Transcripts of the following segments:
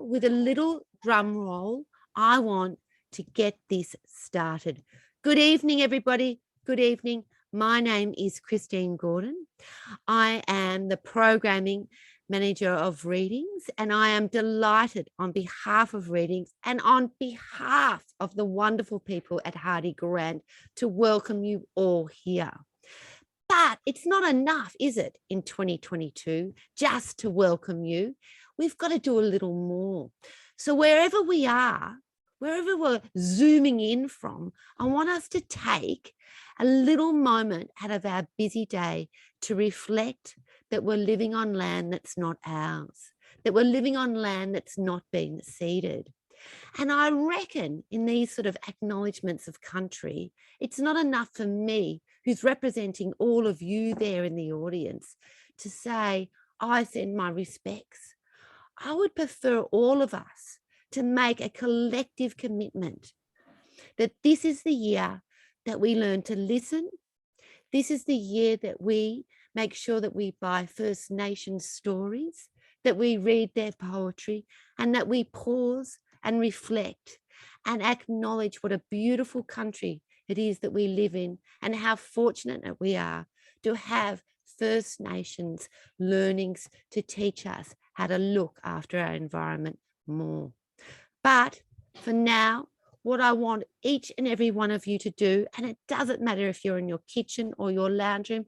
with a little drum roll, I want to get this started. Good evening, everybody. Good evening. My name is Christine Gordon. I am the programming manager of Readings, and I am delighted on behalf of Readings and on behalf of the wonderful people at Hardie Grant to welcome you all here. But it's not enough, is it, in 2022, just to welcome you? We've got to do a little more. So wherever we are, wherever we're zooming in from, I want us to take a little moment out of our busy day to reflect that we're living on land that's not ours, that we're living on land that's not being ceded. And I reckon in these sort of acknowledgements of country, it's not enough for me, who's representing all of you there in the audience, to say, I send my respects. I would prefer all of us to make a collective commitment that this is the year that we learn to listen. This is the year that we make sure that we buy First Nations stories, that we read their poetry, and that we pause and reflect and acknowledge what a beautiful country it is that we live in and how fortunate that we are to have First Nations learnings to teach us how to look after our environment more. But for now, what I want each and every one of you to do, and it doesn't matter if you're in your kitchen or your lounge room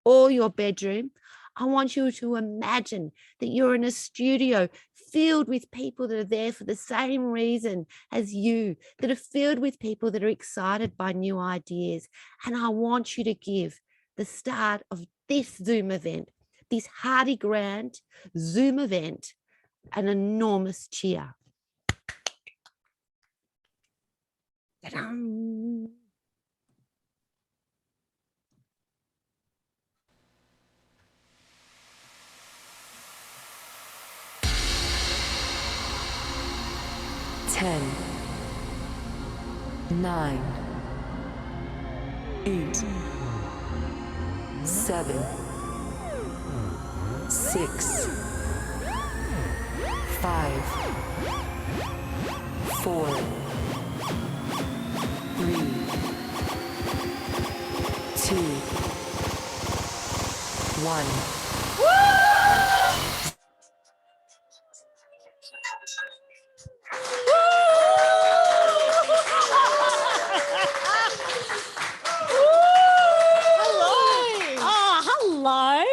or your bedroom, I want you to imagine that you're in a studio filled with people that are there for the same reason as you, that are filled with people that are excited by new ideas. And I want you to give the start of this Zoom event, this Hardie Grant Zoom event, an enormous cheer. Ta-da! 10, 9, 8, 7, 6, 5, 4, 3, 2, 1.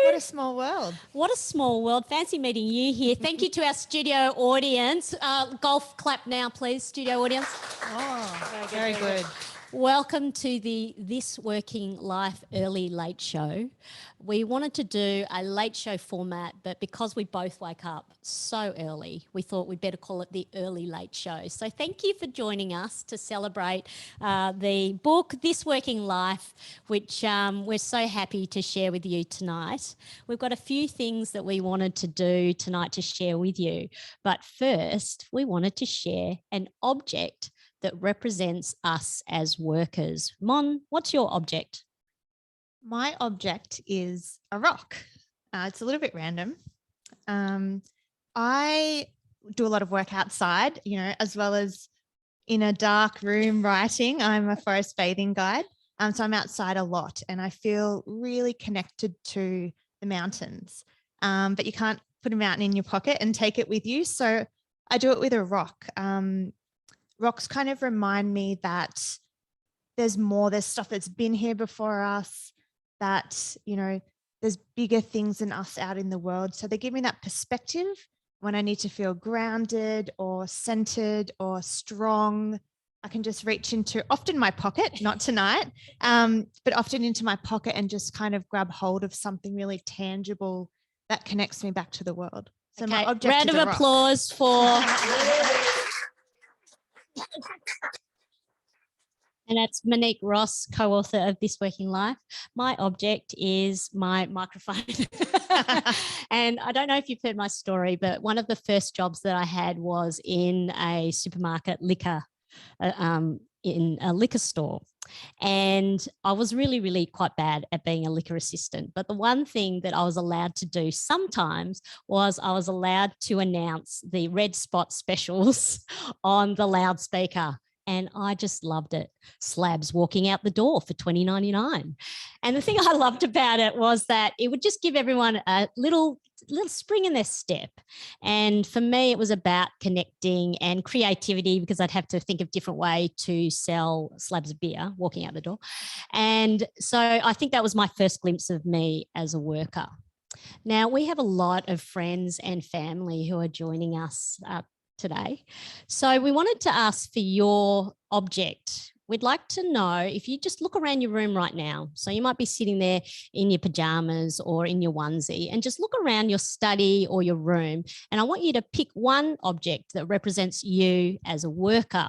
What a small world. What a small world. Fancy meeting you here. Thank you to our studio audience. Golf clap now, please, studio audience. Oh, very good. Welcome to the This Working Life Early Late Show. We wanted to do a late show format, but because we both wake up so early, we thought we'd better call it the Early Late Show. So thank you for joining us to celebrate the book, This Working Life, which we're so happy to share with you tonight. We've got a few things that we wanted to do tonight to share with you. But first, we wanted to share an object that represents us as workers. Mon, what's your object? My object is a rock. It's a little bit random. I do a lot of work outside, as well as in a dark room writing. I'm a forest bathing guide. So I'm outside a lot and I feel really connected to the mountains. But you can't put a mountain in your pocket and take it with you. So I do it with a rock. Rocks kind of remind me that there's more, there's stuff that's been here before us, that, there's bigger things than us out in the world. So they give me that perspective when I need to feel grounded or centered or strong. I can just reach into often my pocket, not tonight, but often into my pocket and just kind of grab hold of something really tangible that connects me back to the world. So Okay, my object round is of a rock. applause for... And that's Monique Ross, co-author of This Working Life. My object is my microphone. And I don't know if you've heard my story, but one of the first jobs that I had was in a supermarket liquor, in a liquor store. And I was really, really quite bad at being a liquor assistant. But the one thing that I was allowed to do sometimes was I was allowed to announce the red spot specials on the loudspeaker. And I just loved it. Slabs walking out the door for $20.99. And the thing I loved about it was that it would just give everyone a little spring in their step. And for me, it was about connecting and creativity, because I'd have to think of different way to sell slabs of beer walking out the door. And so I think that was my first glimpse of me as a worker. Now, we have a lot of friends and family who are joining us today. So we wanted to ask for your object. We'd like to know if you just look around your room right now. So you might be sitting there in your pajamas or in your onesie, and just look around your study or your room. And I want you to pick one object that represents you as a worker.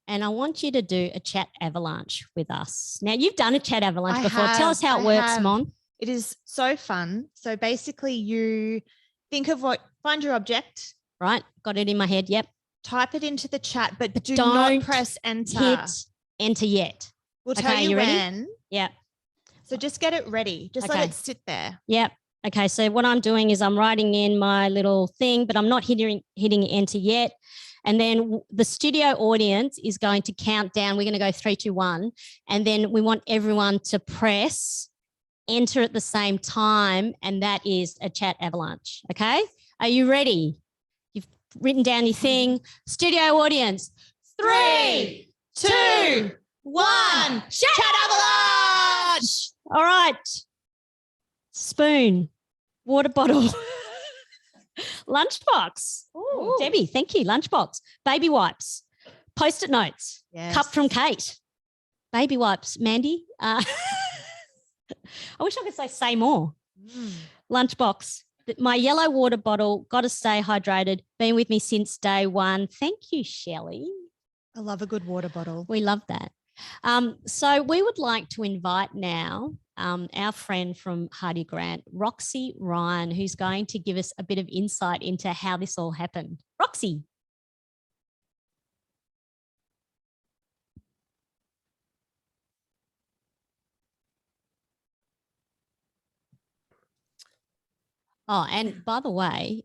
And I want you to do a chat avalanche with us. Now, you've done a chat avalanche before. Tell us how it works, Mon. It is so fun. So basically you think of find your object. Right, got it in my head, yep. Type it into the chat, but do don't not press enter. Hit enter yet. We'll tell you when. Ready? Yeah. So just get it ready. Just let it sit there. Yep. Okay, so what I'm doing is I'm writing in my little thing, but I'm not hitting enter yet. And then the studio audience is going to count down. We're going to go 3, 2, 1. And then we want everyone to press enter at the same time. And that is a chat avalanche. Okay. Are you ready? You've written down your thing. Studio audience. 3, 2, 1. Chat avalanche. All right. Spoon, water bottle, lunchbox. Ooh. Debbie, thank you. Lunchbox, baby wipes, Post-it notes, yes. Cup from Kate, baby wipes. Mandy, I wish I could say more. Lunchbox, my yellow water bottle, got to stay hydrated, been with me since day one. Thank you, Shelley. I love a good water bottle. We love that. So we would like to invite now our friend from Hardie Grant, Roxy Ryan, who's going to give us a bit of insight into how this all happened. Roxy. Oh, and by the way,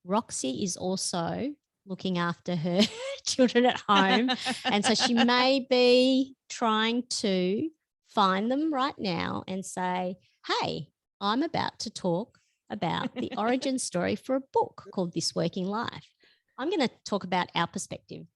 Roxy is also looking after her children at home. And so she may be trying to find them right now and say, hey, I'm about to talk about the origin story for a book called This Working Life. I'm going to talk about our perspective.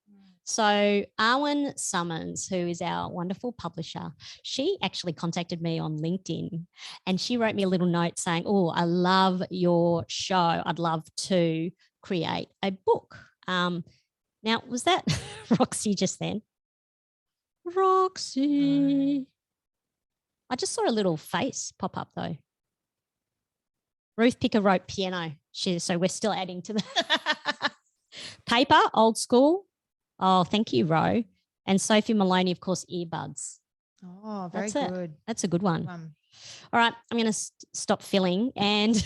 So Arwen Summons, who is our wonderful publisher, she actually contacted me on LinkedIn and she wrote me a little note saying, oh, I love your show. I'd love to create a book. Now, was that Roxy just then? Roxy. I just saw a little face pop up though. Ruth Picker wrote piano. So we're still adding to the paper, old school. Oh, thank you, Ro. And Sophie Maloney, of course, earbuds. Oh, very good. That's a good one. All right, I'm going to stop filling and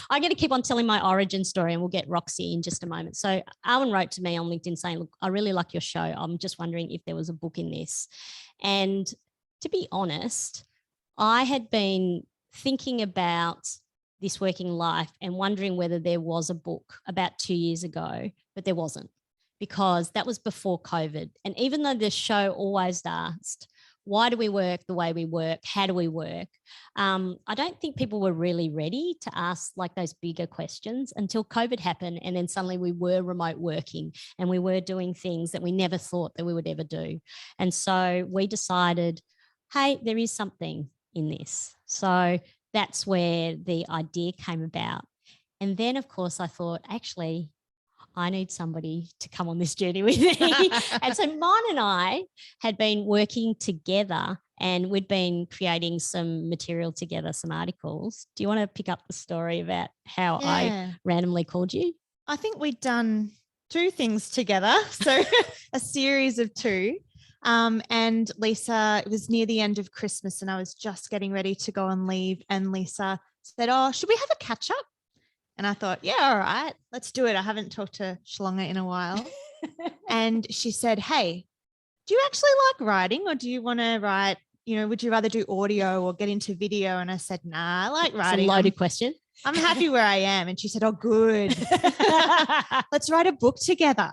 I'm going to keep on telling my origin story and we'll get Roxy in just a moment. So Arwen wrote to me on LinkedIn saying, look, I really like your show. I'm just wondering if there was a book in this. And to be honest, I had been thinking about This Working Life and wondering whether there was a book about 2 years ago, but there wasn't because that was before COVID. And even though the show always asked, why do we work the way we work? How do we work? I don't think people were really ready to ask like those bigger questions until COVID happened. And then suddenly we were remote working and we were doing things that we never thought that we would ever do. And so we decided, hey, there is something in this. So that's where the idea came about. And then, of course, I thought, actually, I need somebody to come on this journey with me. And so Mon and I had been working together and we'd been creating some material together, some articles. Do you want to pick up the story about how I randomly called you? I think we'd done 2 things together. So a series of 2. And Lisa, it was near the end of Christmas and I was just getting ready to go on leave. And Lisa said, oh, should we have a catch up? And I thought, yeah, all right, let's do it. I haven't talked to Shlonga in a while. And she said, hey, do you actually like writing, or do you want to write, would you rather do audio or get into video? And I said, nah, I like It's a writing. loaded question. I'm happy where I am. And she said, oh, good. Let's write a book together.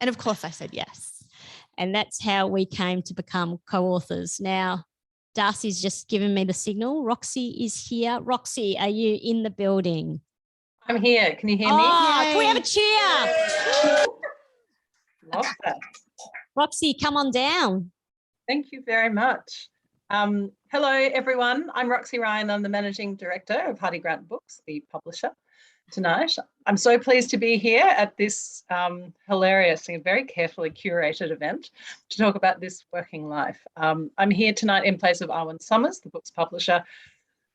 And of course I said yes. And that's how we came to become co-authors. Now, Darcy's just given me the signal. Roxy is here. Roxy, are you in the building? I'm here. Can you hear me? Oh, can we have a cheer? Love that. Roxy, come on down. Thank you very much. Hello, everyone. I'm Roxy Ryan. I'm the Managing Director of Hardie Grant Books, the publisher tonight. I'm so pleased to be here at this hilarious and very carefully curated event to talk about this working life. I'm here tonight in place of Arwen Summers, the book's publisher,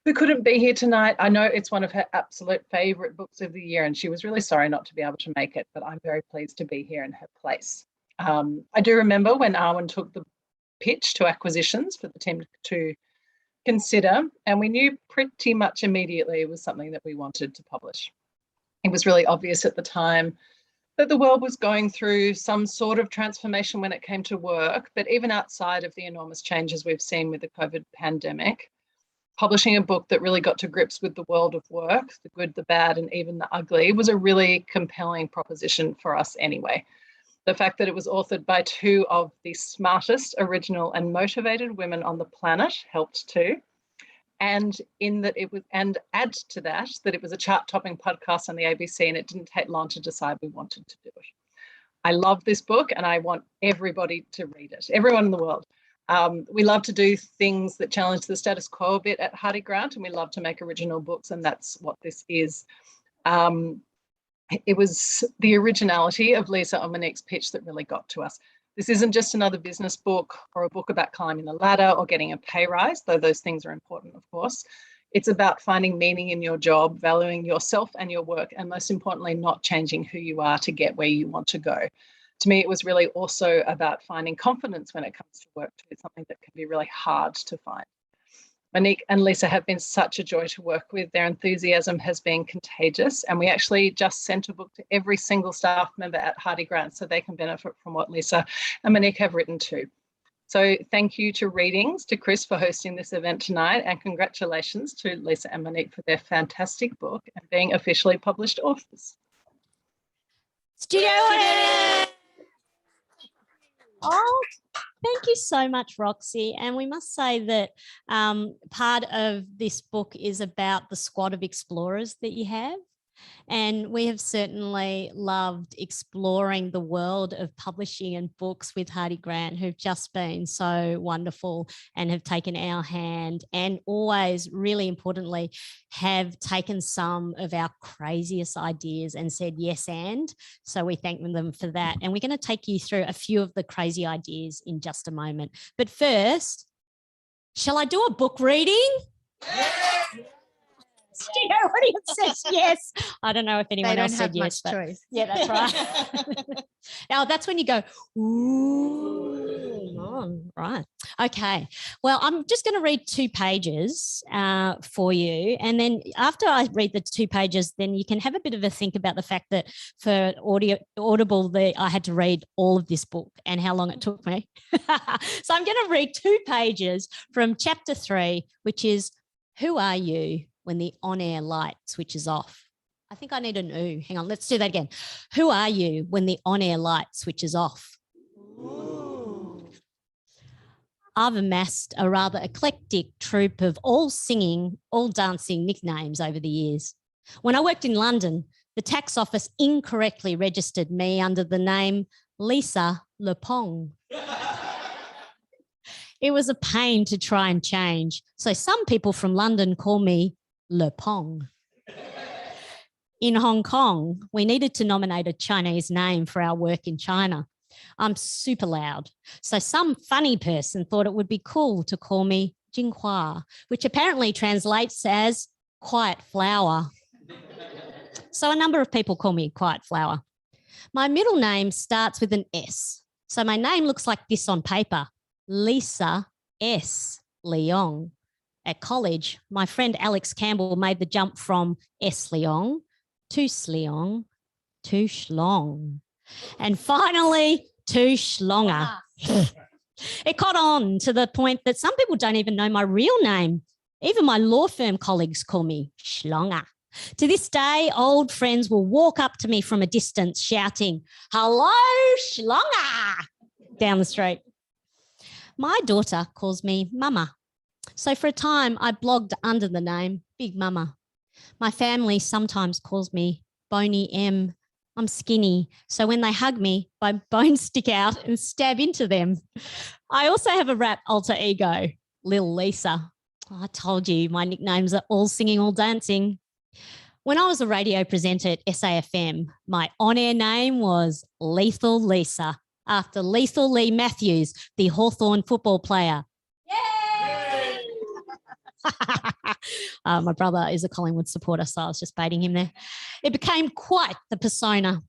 who couldn't be here tonight. I know it's one of her absolute favourite books of the year, and she was really sorry not to be able to make it, but I'm very pleased to be here in her place. I do remember when Arwen took the pitch to acquisitions for the team to consider, and we knew pretty much immediately it was something that we wanted to publish. It was really obvious at the time that the world was going through some sort of transformation when it came to work, but even outside of the enormous changes we've seen with the COVID pandemic, publishing a book that really got to grips with the world of work, the good, the bad, and even the ugly, was a really compelling proposition for us anyway. The fact that it was authored by two of the smartest, original, and motivated women on the planet helped too. And and add to that it was a chart-topping podcast on the ABC, and it didn't take long to decide we wanted to do it. I love this book, and I want everybody to read it, everyone in the world. We love to do things that challenge the status quo a bit at Hardie Grant, and we love to make original books, and that's what this is. It was the originality of Lisa and Monique's pitch that really got to us. This isn't just another business book or a book about climbing the ladder or getting a pay rise, though those things are important, of course. It's about finding meaning in your job, valuing yourself and your work, and most importantly, not changing who you are to get where you want to go. To me, it was really also about finding confidence when it comes to work too. It's something that can be really hard to find. Monique and Lisa have been such a joy to work with. Their enthusiasm has been contagious, and we actually just sent a book to every single staff member at Hardie Grant so they can benefit from what Lisa and Monique have written too. So thank you to Readings, to Chris for hosting this event tonight, and congratulations to Lisa and Monique for their fantastic book and being officially published authors. Studio audience! Oh, thank you so much, Roxy. And we must say that part of this book is about the squad of explorers that you have. And we have certainly loved exploring the world of publishing and books with Hardie Grant, who've just been so wonderful and have taken our hand, and always, really importantly, have taken some of our craziest ideas and said yes and. So we thank them for that. And we're going to take you through a few of the crazy ideas in just a moment. But first, shall I do a book reading? Studio audience says yes. I don't know if anyone else said yes. They don't have much choice. Yeah, that's right. Now, that's when you go, ooh, oh, right. Okay. Well, I'm just going to read 2 pages for you. And then after I read the 2 pages, then you can have a bit of a think about the fact that for Audible, I had to read all of this book and how long it took me. So I'm going to read 2 pages from chapter 3, which is, who are you when the on-air light switches off? I think I need an ooh. Hang on, let's do that again. Who are you when the on-air light switches off? Ooh. I've amassed a rather eclectic troupe of all singing, all dancing nicknames over the years. When I worked in London, the tax office incorrectly registered me under the name Lisa Lepong. It was a pain to try and change, so some people from London call me Lepong. In Hong Kong, we needed to nominate a Chinese name for our work in China. I'm super loud, so some funny person thought it would be cool to call me Jinghua, which apparently translates as quiet flower. So a number of people call me Quiet Flower. My middle name starts with an S, so my name looks like this on paper, Lisa S. Leong. At college, my friend Alex Campbell made the jump from S. Leong to Sleong to Schlong, and finally to Schlonger. It caught on to the point that some people don't even know my real name. Even my law firm colleagues call me Schlonger. To this day, old friends will walk up to me from a distance shouting, "Hello, Schlonger," down the street. My daughter calls me Mama. So for a time, I blogged under the name Big Mama. My family sometimes calls me Boney M. I'm skinny, so when they hug me, my bones stick out and stab into them. I also have a rap alter ego, Lil Lisa. I told you my nicknames are all singing, all dancing. When I was a radio presenter at SAFM, my on-air name was Lethal Lisa, after Lethal Lee Matthews, the Hawthorn football player. Yay! My brother is a Collingwood supporter, so I was just baiting him there. It became quite the persona.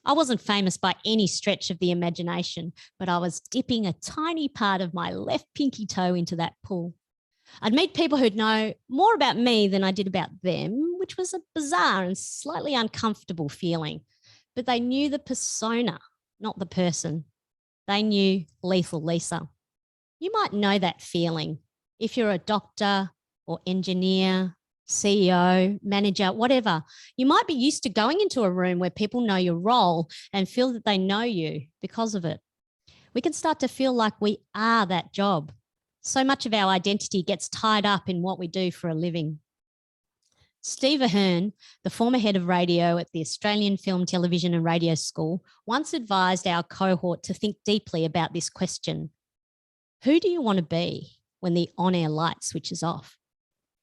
I wasn't famous by any stretch of the imagination, but I was dipping a tiny part of my left pinky toe into that pool. I'd meet people who'd know more about me than I did about them, which was a bizarre and slightly uncomfortable feeling. But they knew the persona, not the person. They knew Lethal Lisa. You might know that feeling if you're a doctor or engineer, CEO, manager, whatever. You might be used to going into a room where people know your role and feel that they know you because of it. We can start to feel like we are that job. So much of our identity gets tied up in what we do for a living. Steve Ahern, the former head of radio at the Australian Film, Television and Radio School, once advised our cohort to think deeply about this question. Who do you want to be when the on-air light switches off?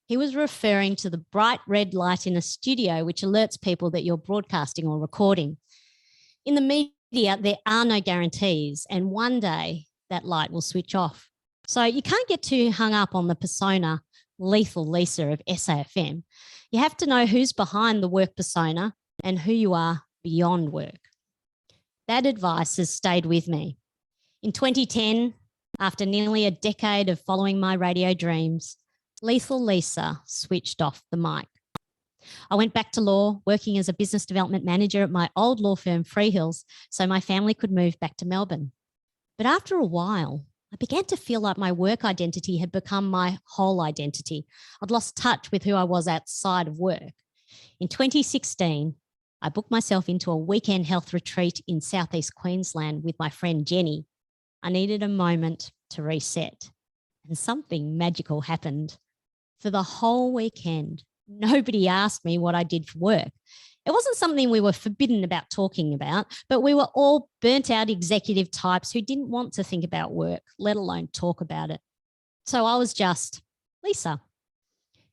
He was referring to the bright red light in a studio which alerts people that you're broadcasting or recording. In the media, there are no guarantees, and one day that light will switch off. So you can't get too hung up on the persona Lethal Lisa of SAFM. You have to know who's behind the work persona and who you are beyond work. That advice has stayed with me. In 2010, after nearly a decade of following my radio dreams, Lethal Lisa switched off the mic. I went back to law, working as a business development manager at my old law firm, Freehills, so my family could move back to Melbourne. But after a while, I began to feel like my work identity had become my whole identity. I'd lost touch with who I was outside of work. In 2016, I booked myself into a weekend health retreat in southeast Queensland with my friend Jenny. I needed a moment to reset, and something magical happened. For the whole weekend, nobody asked me what I did for work. It wasn't something we were forbidden about talking about, but we were all burnt out executive types who didn't want to think about work, let alone talk about it. So I was just Lisa.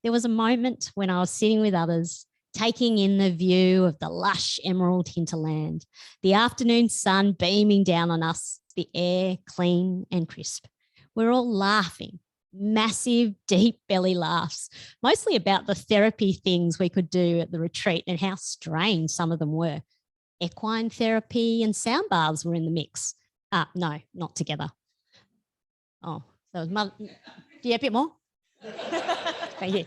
There was a moment when I was sitting with others, taking in the view of the lush emerald hinterland, the afternoon sun beaming down on us, the air clean and crisp. We're all laughing, massive, deep belly laughs, mostly about the therapy things we could do at the retreat and how strange some of them were. Equine therapy and sound baths were in the mix. No, not together. Oh, so it was do you have a bit more? Thank you.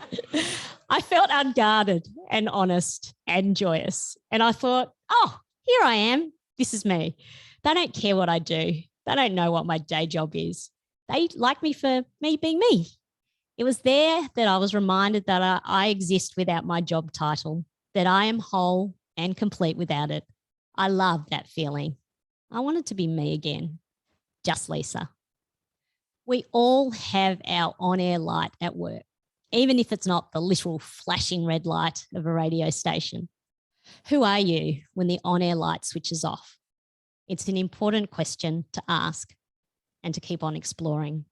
I felt unguarded and honest and joyous. And I thought, oh, here I am. This is me. They don't care what I do. They don't know what my day job is. They like me for me being me. It was there that I was reminded that I exist without my job title, that I am whole and complete without it. I love that feeling. I wanted to be me again, just Lisa. We all have our on-air light at work, even if it's not the literal flashing red light of a radio station. Who are you when the on-air light switches off? It's an important question to ask and to keep on exploring.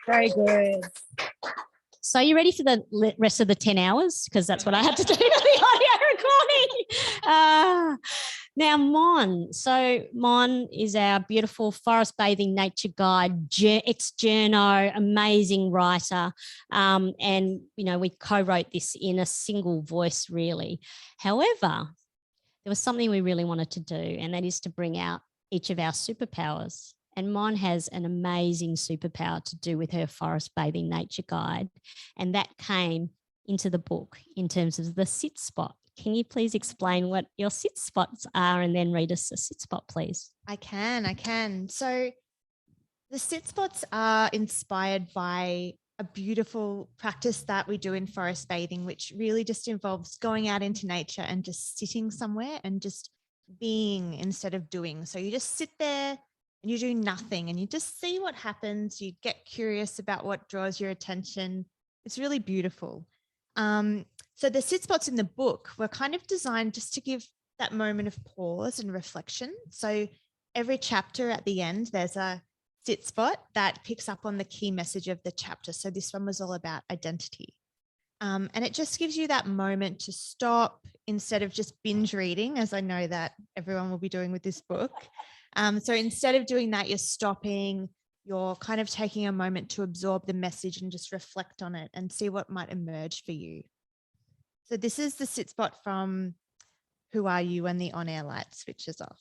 Very good. So you ready for the rest of the 10 hours? Because that's what I had to do for the audio recording. Now, Mon. So Mon is our beautiful forest bathing nature guide, ex-journo, amazing writer. And, you know, we co-wrote this in a single voice, really. However, there was something we really wanted to do, and that is to bring out each of our superpowers. And Mon has an amazing superpower to do with her forest bathing nature guide. And that came into the book in terms of the sit spot. can you please explain what your sit spots are and then read us a sit spot, please? I can. So the sit spots are inspired by a beautiful practice that we do in forest bathing, which really just involves going out into nature and just sitting somewhere and just being instead of doing. So you just sit there and you do nothing and you just see what happens. You get curious about what draws your attention. It's really beautiful. So the sit spots in the book were kind of designed just to give that moment of pause and reflection. So every chapter at the end, there's a sit spot that picks up on the key message of the chapter. So this one was all about identity. And it just gives you that moment to stop instead of just binge reading, as I know that everyone will be doing with this book. So instead of doing that, you're stopping, you're kind of taking a moment to absorb the message and just reflect on it and see what might emerge for you. So this is the sit spot from Who Are You When the On-Air Light Switches Off.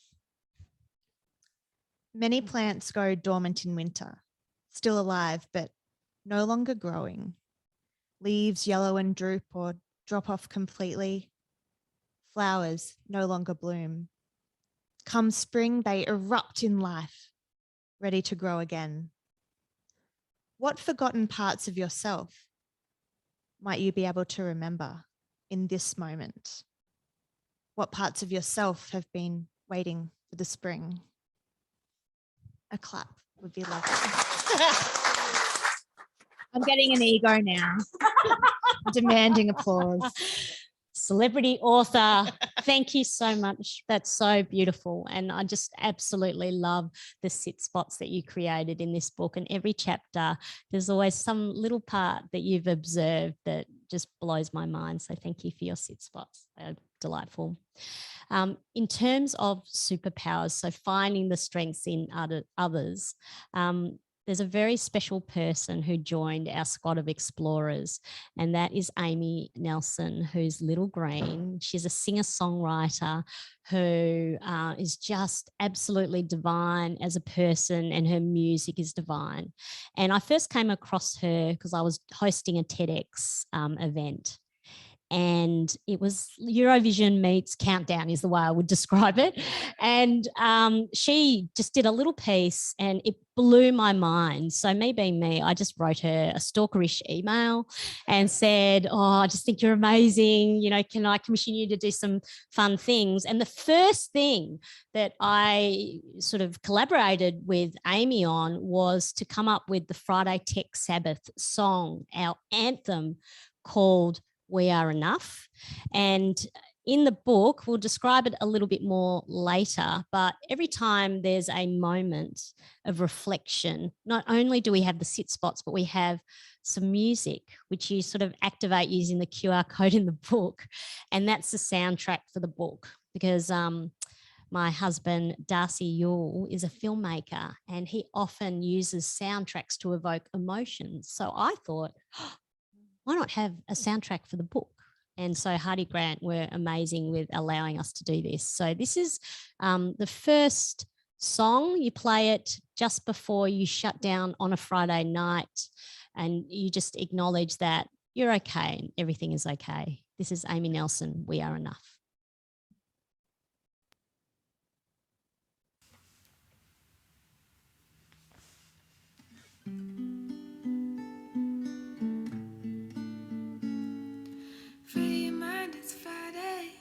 Many plants go dormant in winter, still alive, but no longer growing. Leaves yellow and droop or drop off completely. Flowers no longer bloom. Come spring, they erupt in life, ready to grow again. What forgotten parts of yourself might you be able to remember in this moment? What parts of yourself have been waiting for the spring? A clap would be lovely. I'm getting an ego now. Demanding applause. Celebrity author, thank you so much. That's so beautiful. And I just absolutely love the sit spots that you created in this book. And every chapter, there's always some little part that you've observed that just blows my mind. So thank you for your sit spots. They're delightful. In terms of superpowers, so finding the strengths in others, there's a very special person who joined our squad of explorers, and that is Amy Nelson, who's Little Green. She's a singer-songwriter who is just absolutely divine as a person, and her music is divine. And I first came across her because I was hosting a TEDx event. And it was Eurovision meets Countdown is the way I would describe it. And she just did a little piece and it blew my mind. So me being me, I just wrote her a stalkerish email and said, oh, I just think you're amazing. You know, can I commission you to do some fun things? And the first thing that I sort of collaborated with Amy on was to come up with the Friday Tech Sabbath song, our anthem, called We Are Enough. And in the book, we'll describe it a little bit more later, but every time there's a moment of reflection, not only do we have the sit spots, but we have some music, which you sort of activate using the QR code in the book. And that's the soundtrack for the book, because my husband, Darcy Yule, is a filmmaker and he often uses soundtracks to evoke emotions. So I thought, why not have a soundtrack for the book? And so Hardie Grant were amazing with allowing us to do this. So this is the first song. You play it just before you shut down on a Friday night, and you just acknowledge that you're okay and everything is okay. This is Amy Nelson, We Are Enough. Free your mind, it's Friday.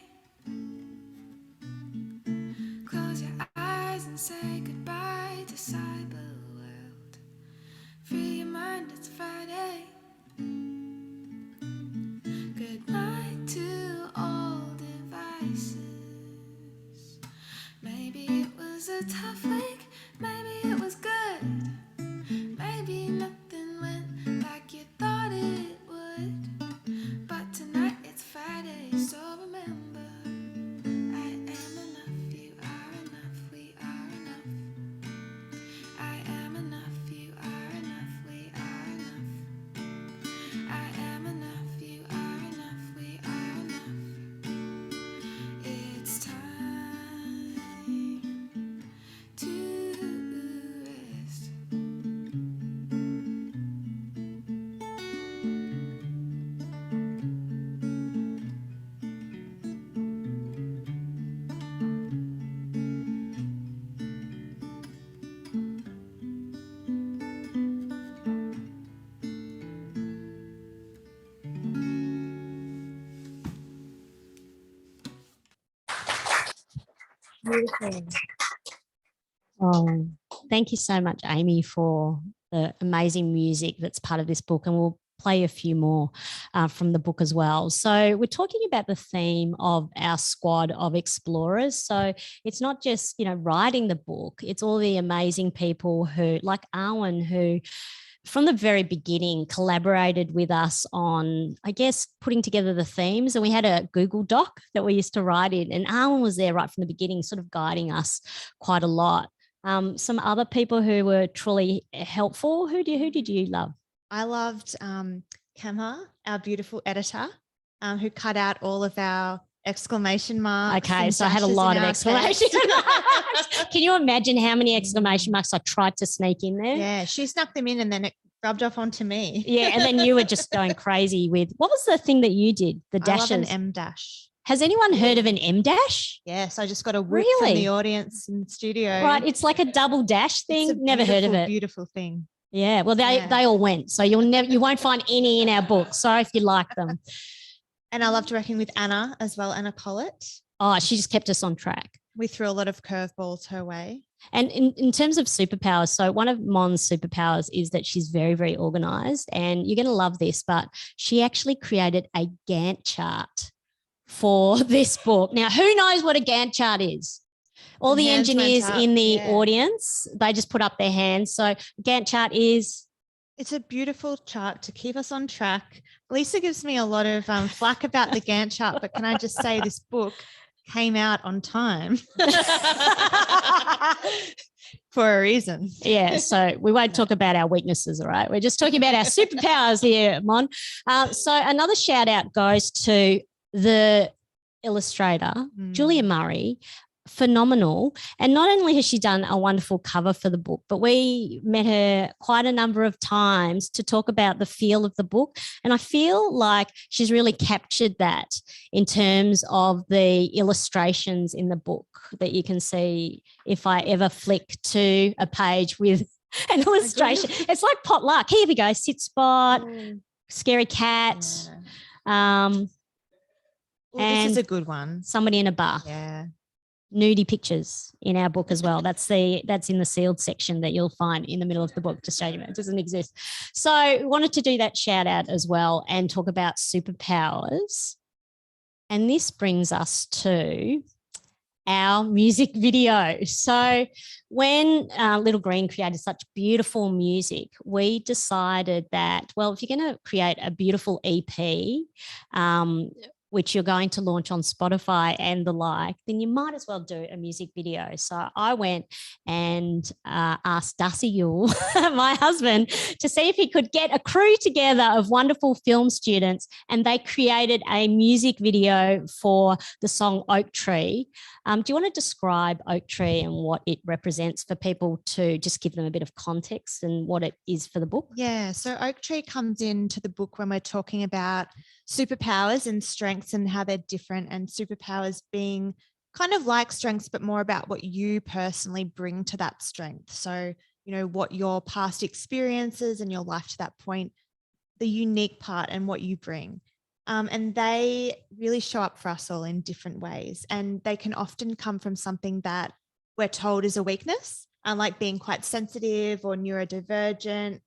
Close your eyes and say goodbye to cyber world. Free your mind, it's Friday. Good night to all devices. Maybe it was a tough week, maybe it was good. Maybe nothing went like you thought it would. But tonight it's Friday, so remember, I am enough, you are enough, we are enough. I am enough, you are enough, we are enough. I am enough, you are enough, we are enough. It's time to Beautiful. Oh, thank you so much, Amy, for the amazing music that's part of this book. And we'll play a few more from the book as well. So we're talking about the theme of our squad of explorers. So it's not just, writing the book, it's all the amazing people who, like Arwen, who from the very beginning collaborated with us on, I guess, putting together the themes. And we had a Google Doc that we used to write in, and Arwen was there right from the beginning, sort of guiding us quite a lot. Some other people who were truly helpful. Who did you love? I loved Kemma, our beautiful editor, who cut out all of our exclamation marks. Okay, and so I had a dashes in lot of our exclamation text. marks. Can you imagine how many exclamation marks I tried to sneak in there? Yeah, she snuck them in and then it rubbed off onto me. Yeah, and then you were just going crazy with, what was the thing that you did? The dashes. I love an M dash. Has anyone heard of an M dash? Yes, I just got a whoop from Really? the audience in the studio. Right, it's like a double dash thing. It's a Never heard of it. Beautiful thing. Yeah, well, they all went, so you won't find any in our book. Sorry if you like them. And I loved working with Anna as well, Anna Collett. Oh, she just kept us on track. We threw a lot of curveballs her way. And in terms of superpowers, so one of Mon's superpowers is that she's very, very organized, and you're going to love this, but she actually created a Gantt chart for this book. Now, who knows what a Gantt chart is? All the engineers in the audience, they just put up their hands. So Gantt chart is? It's a beautiful chart to keep us on track. Lisa gives me a lot of flack about the Gantt chart, but can I just say this book came out on time for a reason. Yeah, so we won't talk about our weaknesses, all right? We're just talking about our superpowers here, Mon. So another shout out goes to the illustrator, Julia Murray. Phenomenal. And not only has she done a wonderful cover for the book, but we met her quite a number of times to talk about the feel of the book. And I feel like she's really captured that in terms of the illustrations in the book that you can see if I ever flick to a page with an illustration. It's like potluck. Here we go. Sit spot, scary cat. This is a good one. Somebody in a bath. Yeah. Nudie pictures in our book as well. That's in the sealed section that you'll find in the middle of the book. Just so you know, it doesn't exist. So we wanted to do that shout out as well and talk about superpowers. And this brings us to our music video. So when Little Green created such beautiful music, we decided that, well, if you're going to create a beautiful EP, which you're going to launch on Spotify and the like, then you might as well do a music video. So I went and asked Darcy Yule, my husband, to see if he could get a crew together of wonderful film students, and they created a music video for the song Oak Tree. Do you want to describe Oak Tree and what it represents for people to just give them a bit of context and what it is for the book? Yeah, so Oak Tree comes into the book when we're talking about superpowers and strengths and how they're different, and superpowers being kind of like strengths, but more about what you personally bring to that strength. So, what your past experiences and your life to that point, the unique part and what you bring. And they really show up for us all in different ways. And they can often come from something that we're told is a weakness, like being quite sensitive or neurodivergent.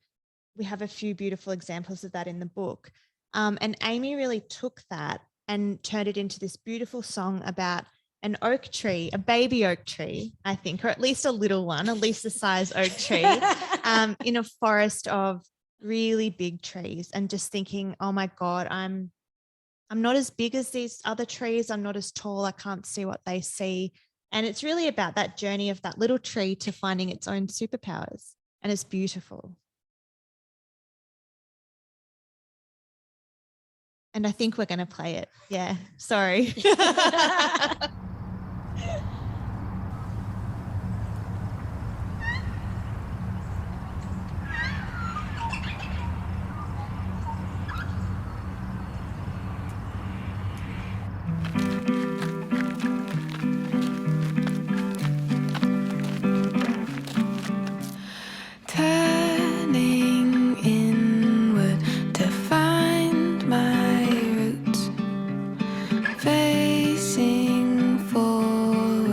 We have a few beautiful examples of that in the book. And Amy really took that and turned it into this beautiful song about an oak tree, a baby oak tree, I think, or at least a little one, at least the size oak tree, in a forest of really big trees, and just thinking, oh my God, I'm not as big as these other trees. I'm not as tall. I can't see what they see. And it's really about that journey of that little tree to finding its own superpowers. And it's beautiful. And I think we're going to play it. Yeah, sorry. Turning inward to find my roots, facing forward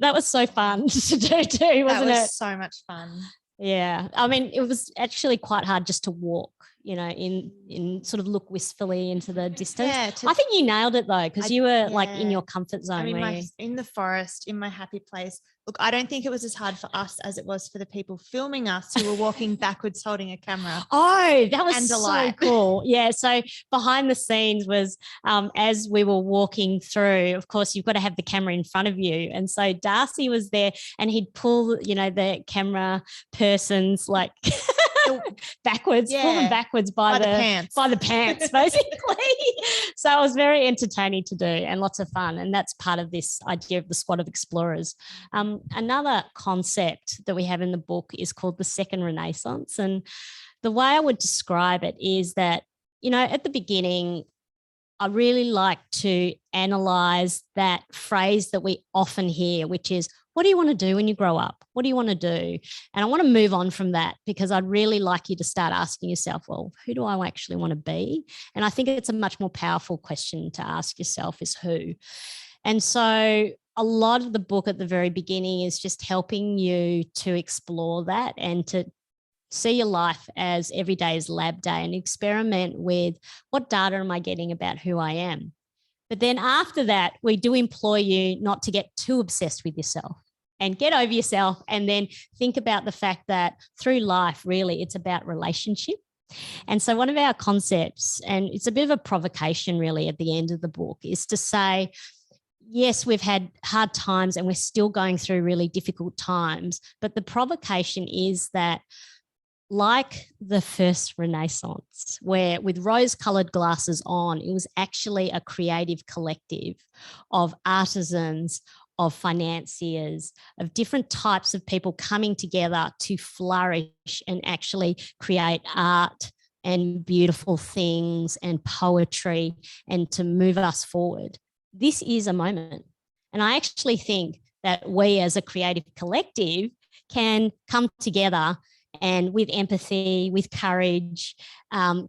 That was so fun to do too, wasn't that was it? so much fun. Yeah. I mean, it was actually quite hard just to walk, in sort of look wistfully into the distance. Yeah, I think you nailed it though, because you were like in yeah. your comfort zone. I'm where in the forest, in my happy place. Look, I don't think it was as hard for us as it was for the people filming us who were walking backwards holding a camera. Oh, that was And a so light. cool. Yeah. So behind the scenes was as we were walking through, of course, you've got to have the camera in front of you. And so Darcy was there and he'd pull, the camera person's like backwards, pull them Yeah, backwards by the pants. by the pants, basically. So it was very entertaining to do and lots of fun. And that's part of this idea of the squad of explorers. Another concept that we have in the book is called the Second Renaissance. And the way I would describe it is that, at the beginning, I really like to analyze that phrase that we often hear, which is, what do you want to do when you grow up? What do you want to do? And I want to move on from that because I'd really like you to start asking yourself, well, who do I actually want to be? And I think it's a much more powerful question to ask yourself is who. And so a lot of the book at the very beginning is just helping you to explore that and to see your life as every day is lab day and experiment with what data am I getting about who I am. But then after that, we do implore you not to get too obsessed with yourself and get over yourself and then think about the fact that through life, really, it's about relationship. And so one of our concepts, and it's a bit of a provocation really at the end of the book, is to say, yes, we've had hard times and we're still going through really difficult times, but the provocation is that like the first Renaissance, where with rose-coloured glasses on, it was actually a creative collective of artisans, of financiers, of different types of people coming together to flourish and actually create art and beautiful things and poetry and to move us forward. This is a moment. And I actually think that we as a creative collective can come together and with empathy, with courage,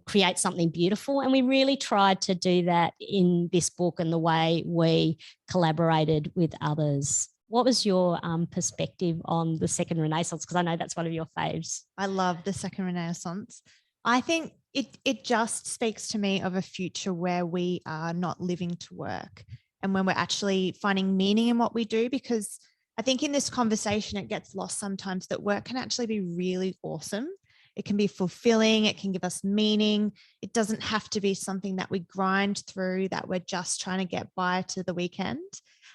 create something beautiful. And we really tried to do that in this book and the way we collaborated with others. What was your perspective on the Second Renaissance? Because I know that's one of your faves. I love the Second Renaissance. I think it just speaks to me of a future where we are not living to work and when we're actually finding meaning in what we do, because I think in this conversation, it gets lost sometimes that work can actually be really awesome. It can be fulfilling. It can give us meaning. It doesn't have to be something that we grind through, that we're just trying to get by to the weekend.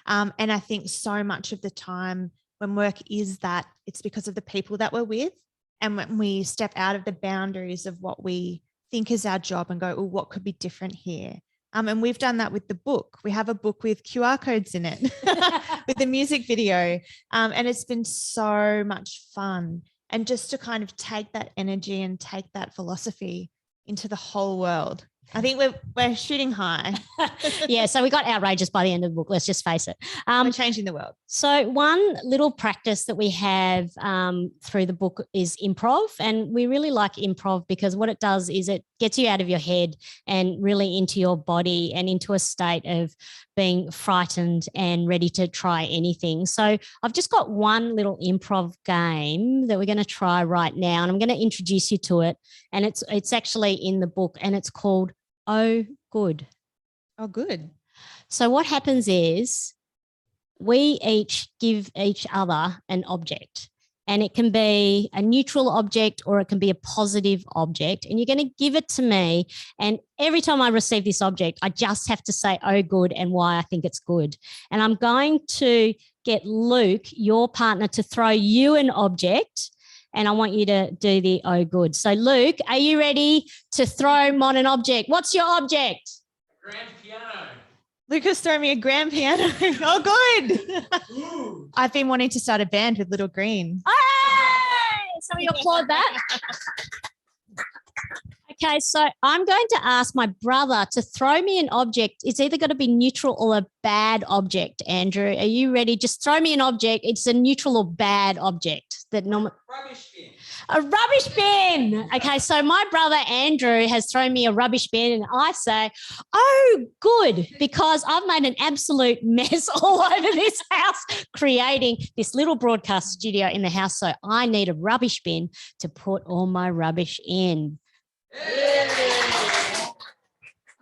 And I think so much of the time when work is that, it's because of the people that we're with. And when we step out of the boundaries of what we think is our job and go, oh, what could be different here? And we've done that with the book. We have a book with QR codes in it, with a music video. And it's been so much fun. And just to kind of take that energy and take that philosophy into the whole world. I think we're shooting high. Yeah, so we got outrageous by the end of the book, let's just face it. We're changing the world. So one little practice that we have through the book is improv. And we really like improv because what it does is it gets you out of your head and really into your body and into a state of being frightened and ready to try anything. So I've just got one little improv game that we're going to try right now. And I'm going to introduce you to it. And it's actually in the book and it's called Oh Good. Oh, good. So what happens is we each give each other an object, and it can be a neutral object or it can be a positive object, and you're going to give it to me. And every time I receive this object, I just have to say, oh, good, and why I think it's good. And I'm going to get Luke, your partner, to throw you an object. And I want you to do the oh, good. So, Luke, are you ready to throw Mon an object? What's your object? A grand piano. Lucas threw me a grand piano. Oh, good. I've been wanting to start a band with Little Green. Hey! Somebody applaud that. Okay, so I'm going to ask my brother to throw me an object. It's either going to be neutral or a bad object. Andrew, are you ready? Just throw me an object. It's a neutral or bad object. Rubbish bin. A rubbish bin. Okay, so my brother Andrew has thrown me a rubbish bin, and I say, oh, good, because I've made an absolute mess all over this house, creating this little broadcast studio in the house. So I need a rubbish bin to put all my rubbish in.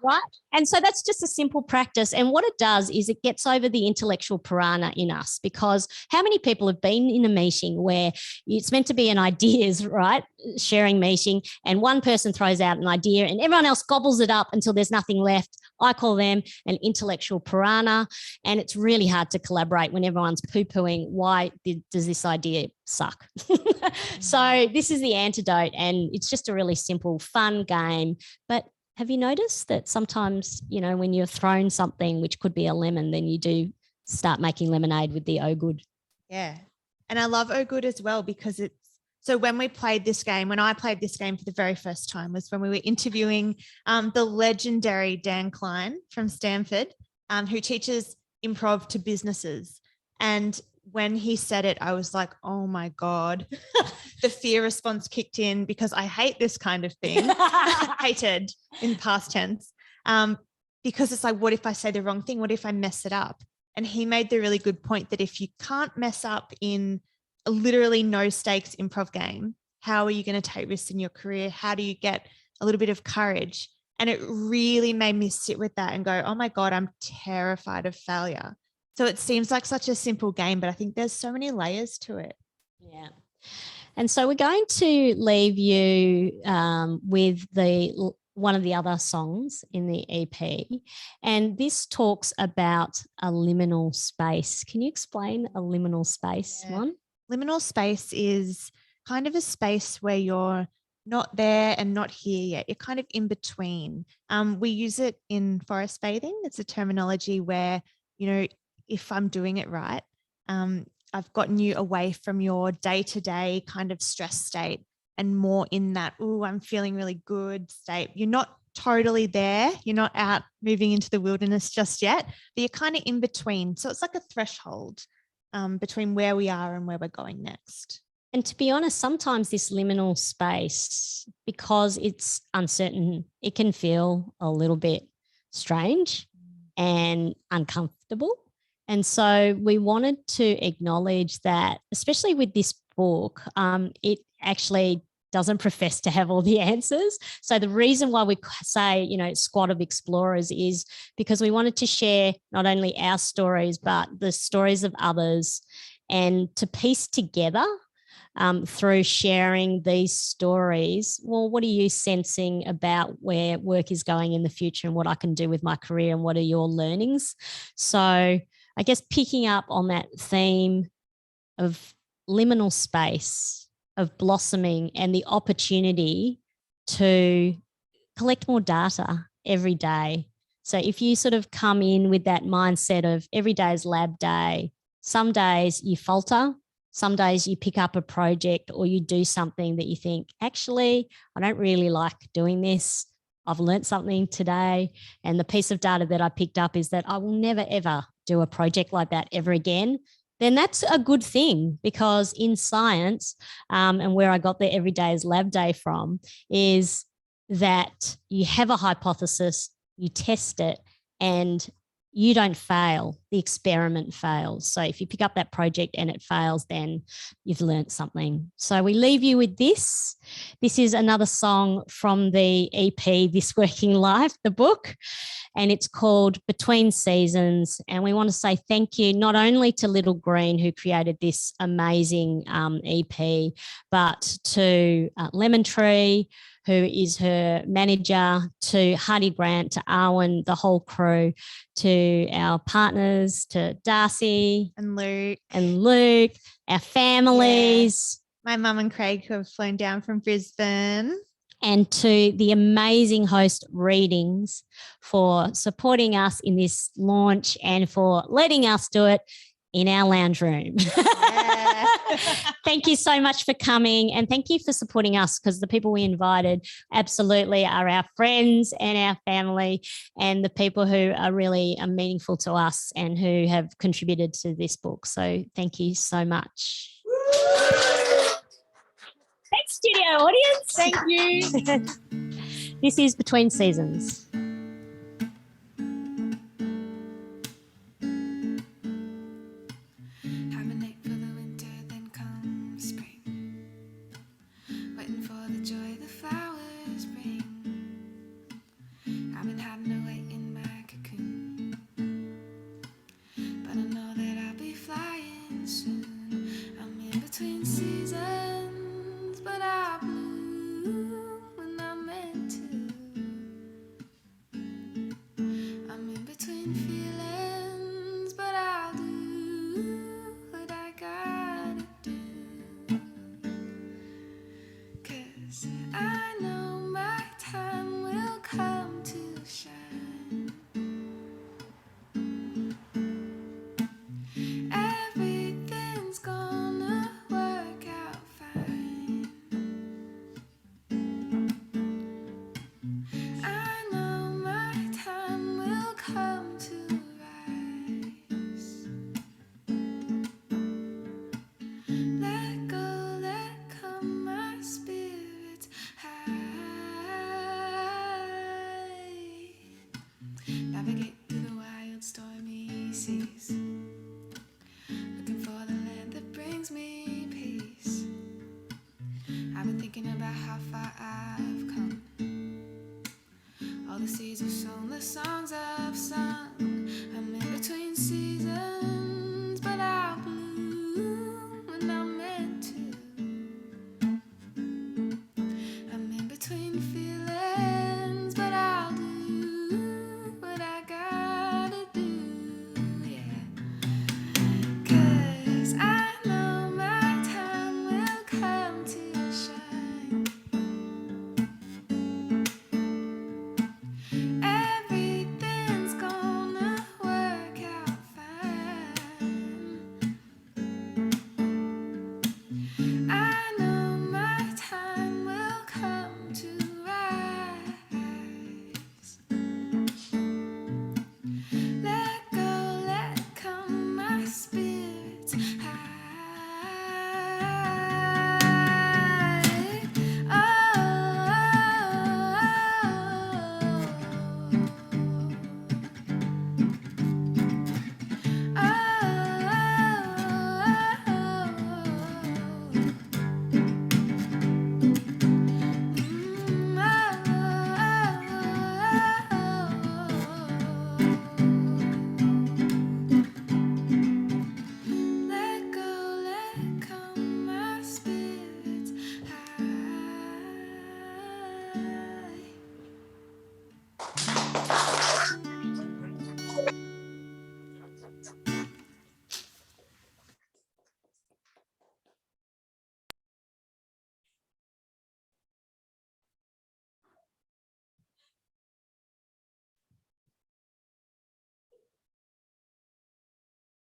Right. And so that's just a simple practice. And what it does is it gets over the intellectual piranha in us, because how many people have been in a meeting where it's meant to be an ideas, right, sharing meeting, and one person throws out an idea and everyone else gobbles it up until there's nothing left. I call them an intellectual piranha. And it's really hard to collaborate when everyone's poo-pooing, why does this idea suck? So this is the antidote, and it's just a really simple, fun game. But have you noticed that sometimes, you know, when you're thrown something which could be a lemon, then you do start making lemonade with the oh good? Yeah. And I love oh good as well, because it's, so when I played this game for the very first time was when we were interviewing the legendary Dan Klein from Stanford, who teaches improv to businesses. And when he said it, I was like, oh my God, the fear response kicked in, because I hate this kind of thing. Hated in past tense. Because it's like, what if I say the wrong thing? What if I mess it up? And he made the really good point that if you can't mess up in a literally no stakes improv game, how are you going to take risks in your career? How do you get a little bit of courage? And it really made me sit with that and go, oh my God, I'm terrified of failure. So it seems like such a simple game, but I think there's so many layers to it. Yeah. And so we're going to leave you with one of the other songs in the EP. And this talks about a liminal space. Can you explain a liminal space, Mon? Liminal space is kind of a space where you're not there and not here yet. You're kind of in between. We use it in forest bathing. It's a terminology where, you know, if I'm doing it right, I've gotten you away from your day-to-day kind of stress state and more in that, oh, I'm feeling really good state. You're not totally there. You're not out moving into the wilderness just yet, but you're kind of in between. So it's like a threshold between where we are and where we're going next. And to be honest, sometimes this liminal space, because it's uncertain, it can feel a little bit strange and uncomfortable. And so we wanted to acknowledge that, especially with this book, it actually doesn't profess to have all the answers. So the reason why we say, you know, squad of explorers is because we wanted to share not only our stories, but the stories of others, and to piece together through sharing these stories, well, what are you sensing about where work is going in the future and what I can do with my career, and what are your learnings? So I guess picking up on that theme of liminal space, of blossoming, and the opportunity to collect more data every day. So if you sort of come in with that mindset of every day is lab day, some days you falter, some days you pick up a project or you do something that you think, actually, I don't really like doing this. I've learned something today. And the piece of data that I picked up is that I will never, ever do a project like that ever again. Then that's a good thing, because in science, and where I got the every day is lab day from, is that you have a hypothesis, you test it, and you don't fail. The experiment fails. So if you pick up that project and it fails, then you've learned something. So we leave you with this. This is another song from the EP, This Working Life, the book, and it's called Between Seasons. And we want to say thank you not only to Little Green, who created this amazing EP, but to Lemon Tree, who is her manager, to Hardie Grant, to Arwen, the whole crew, to our partners, to Darcy and Luke, our families. Yeah. My mum and Craig, who have flown down from Brisbane. And to the amazing host Readings for supporting us in this launch and for letting us do it in our lounge room. Yeah. Thank you so much for coming, and thank you for supporting us, because the people we invited absolutely are our friends and our family, and the people who are really meaningful to us and who have contributed to this book. So thank you so much. Thanks, studio audience. Thank you. This is Between Seasons. Hibernate for the winter, then come spring. Waiting for the joy the flowers bring. I've been hiding away in my cocoon, but I know that I'll be flying soon. I'm in between seasons, but I bloom when I'm meant to. I'm in between feelings, but I'll do what I gotta do. 'Cause I know my time will come to shine. Everything's gonna work out fine. I know my time will come to rise. Let go, let come, my spirit's high. Navigate through the wild stormy seas.